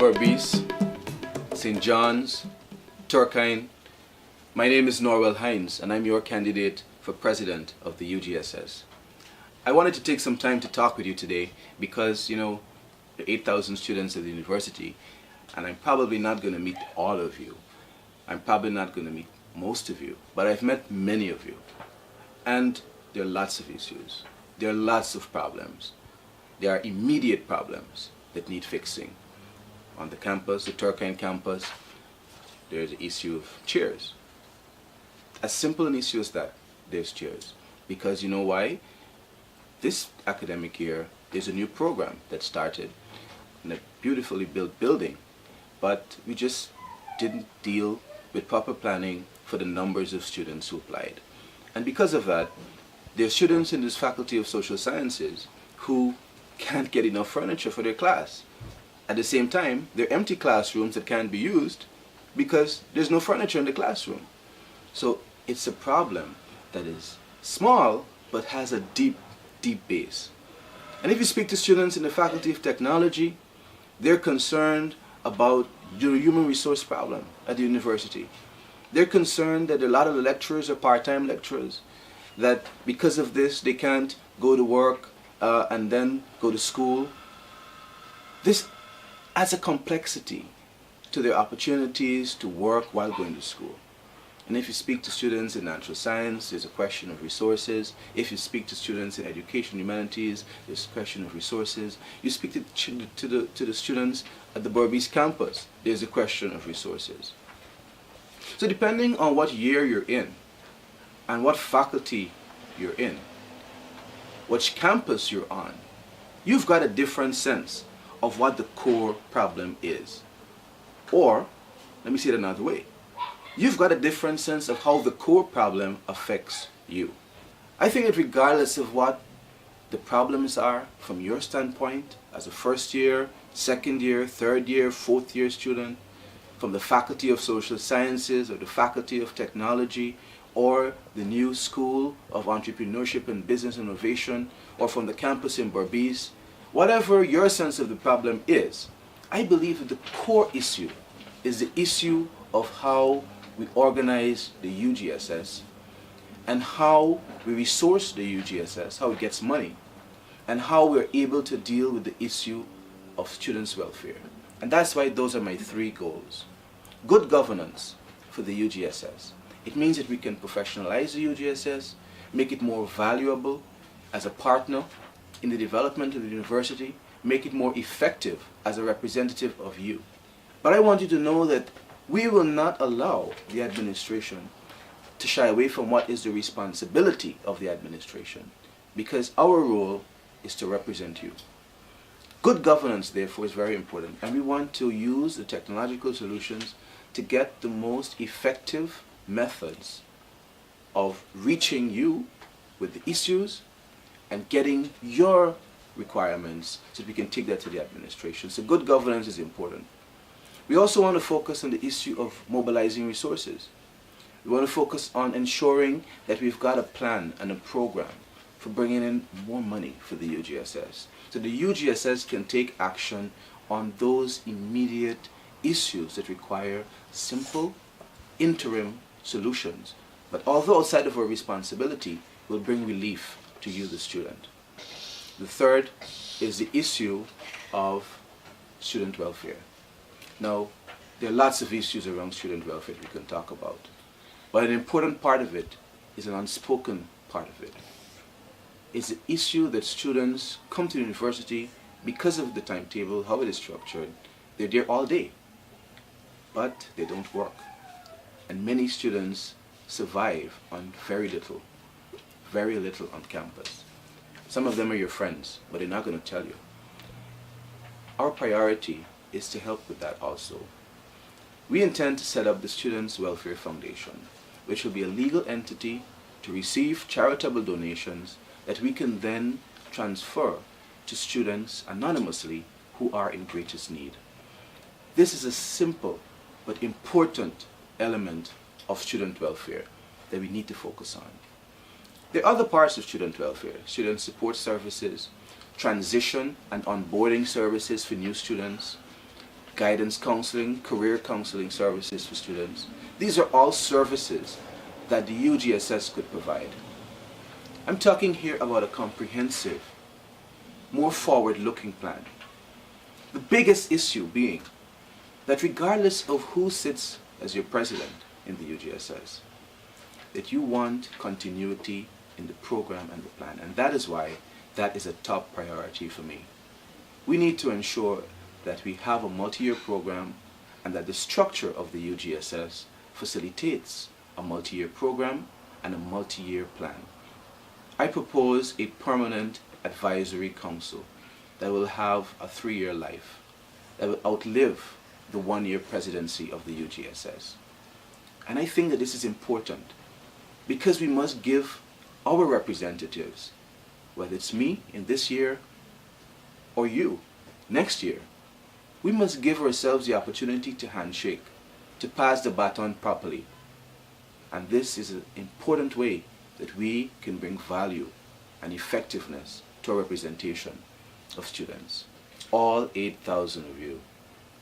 Berbice, St. John's, Turkine. My name is Norwell Hinds, and I'm your candidate for president of the UGSS. I wanted to take some time to talk with you today because, there are 8,000 students at the university, and I'm probably not going to meet all of you. I'm probably not going to meet most of you, but I've met many of you. And there are lots of issues. There are lots of problems. There are immediate problems that need fixing. On the campus, the Turkine campus, there's the issue of chairs. As simple an issue as that, there's chairs. Because you know why? This academic year, there's a new program that started in a beautifully built building, but we just didn't deal with proper planning for the numbers of students who applied. And because of that, there are students in this Faculty of Social Sciences who can't get enough furniture for their class. At the same time, there are empty classrooms that can't be used because there's no furniture in the classroom. So it's a problem that is small but has a deep, deep base. And if you speak to students in the Faculty of Technology, they're concerned about the human resource problem at the university. They're concerned that a lot of the lecturers are part-time lecturers, that because of this they can't go to work and then go to school. This adds a complexity to their opportunities to work while going to school. And if you speak to students in natural science, there's a question of resources. If you speak to students in education humanities, there's a question of resources. You speak to the students at the Berbice campus, there's a question of resources. So depending on what year you're in and what faculty you're in, which campus you're on, you've got a different sense of what the core problem is. Or, let me say it another way. You've got a different sense of how the core problem affects you. I think that regardless of what the problems are from your standpoint as a first year, second year, third year, fourth year student, from the Faculty of Social Sciences or the Faculty of Technology or the new School of Entrepreneurship and Business Innovation or from the campus in Berbice, whatever your sense of the problem is, I believe that the core issue is the issue of how we organize the UGSS and how we resource the UGSS, how it gets money, and how we're able to deal with the issue of students' welfare. And that's why those are my three goals. Good governance for the UGSS. It means that we can professionalize the UGSS, make it more valuable as a partner in the development of the university, make it more effective as a representative of you. But I want you to know that we will not allow the administration to shy away from what is the responsibility of the administration, because our role is to represent you. Good governance, therefore, is very important, and we want to use the technological solutions to get the most effective methods of reaching you with the issues and getting your requirements so that we can take that to the administration. So good governance is important. We also want to focus on the issue of mobilizing resources. We want to focus on ensuring that we've got a plan and a program for bringing in more money for the UGSS. So the UGSS can take action on those immediate issues that require simple, interim solutions. But although outside of our responsibility, will bring relief to you, the student. The third is the issue of student welfare. Now, there are lots of issues around student welfare we can talk about, but an important part of it is an unspoken part of it. It's the issue that students come to the university because of the timetable, how it is structured. They're there all day, but they don't work. And many students survive on very little on campus. Some of them are your friends, but they're not going to tell you. Our priority is to help with that also. We intend to set up the Students' Welfare Foundation, which will be a legal entity to receive charitable donations that we can then transfer to students anonymously who are in greatest need. This is a simple but important element of student welfare that we need to focus on. There are other parts of student welfare: student support services, transition and onboarding services for new students, guidance counseling, career counseling services for students. These are all services that the UGSS could provide. I'm talking here about a comprehensive, more forward-looking plan. The biggest issue being that regardless of who sits as your president in the UGSS, that you want continuity in the program and the plan. And that is why that is a top priority for me. We need to ensure that we have a multi-year program and that the structure of the UGSS facilitates a multi-year program and a multi-year plan. I propose a permanent advisory council that will have a 3-year life, that will outlive the 1-year presidency of the UGSS. And I think that this is important because we must give our representatives, whether it's me in this year or you next year, we must give ourselves the opportunity to handshake, to pass the baton properly. And this is an important way that we can bring value and effectiveness to our representation of students. All 8,000 of you.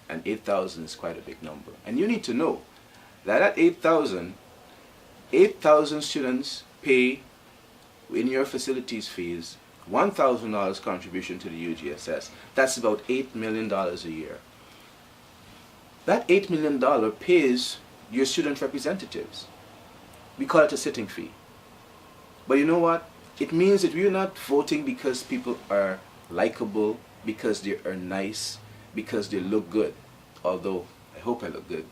And 8,000 is quite a big number. And you need to know that at 8,000 students pay in your facilities fees $1,000 contribution to the UGSS. That's about $8 million a year. That $8 million pays your student representatives. We call it a sitting fee. But you know what? It means that we're not voting because people are likable, because they are nice, because they look good. Although, I hope I look good.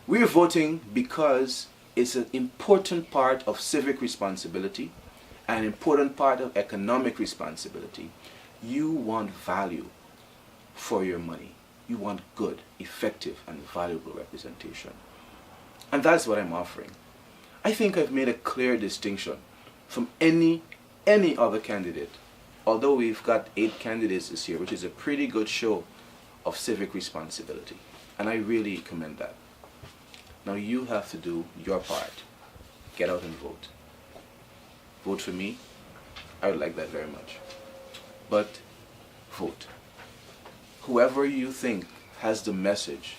We're voting because it's an important part of civic responsibility, an important part of economic responsibility. You want value for your money. You want good, effective, and valuable representation. And that's what I'm offering. I think I've made a clear distinction from any other candidate. Although we've got 8 candidates this year, which is a pretty good show of civic responsibility. And I really commend that. Now you have to do your part. Get out and vote. Vote for me. I would like that very much. But vote. Whoever you think has the message,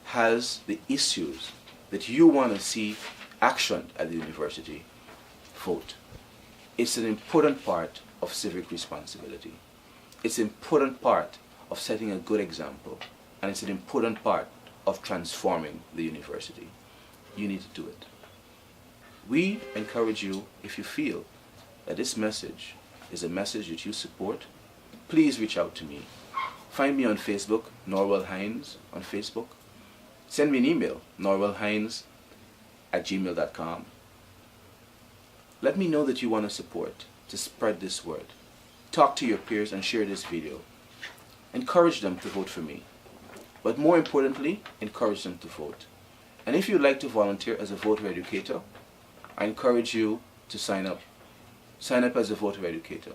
has the issues that you want to see actioned at the university, vote. It's an important part of civic responsibility. It's an important part of setting a good example, and it's an important part of transforming the university. You need to do it. We encourage you, if you feel that this message is a message that you support, please reach out to me. Find me on Facebook, Norwell Hinds on Facebook. Send me an email, norwellhinds@gmail.com. Let me know that you want to support, to spread this word. Talk to your peers and share this video. Encourage them to vote for me. But more importantly, encourage them to vote. And if you'd like to volunteer as a voter educator, I encourage you to sign up. Sign up as a voter educator.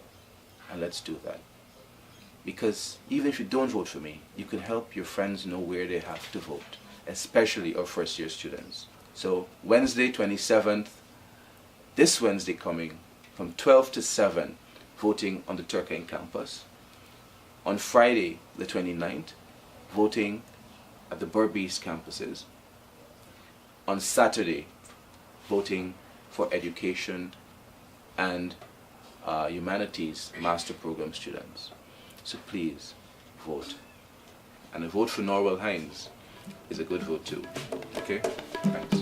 And let's do that. Because even if you don't vote for me, you can help your friends know where they have to vote, especially our first-year students. So Wednesday 27th, this Wednesday coming, from 12 to 7, voting on the Turkine campus. On Friday the 29th, voting at the Berbice campuses. On Saturday, voting for education and humanities master program students. So please vote. And a vote for Norwell Hinds is a good vote too. Okay? Thanks.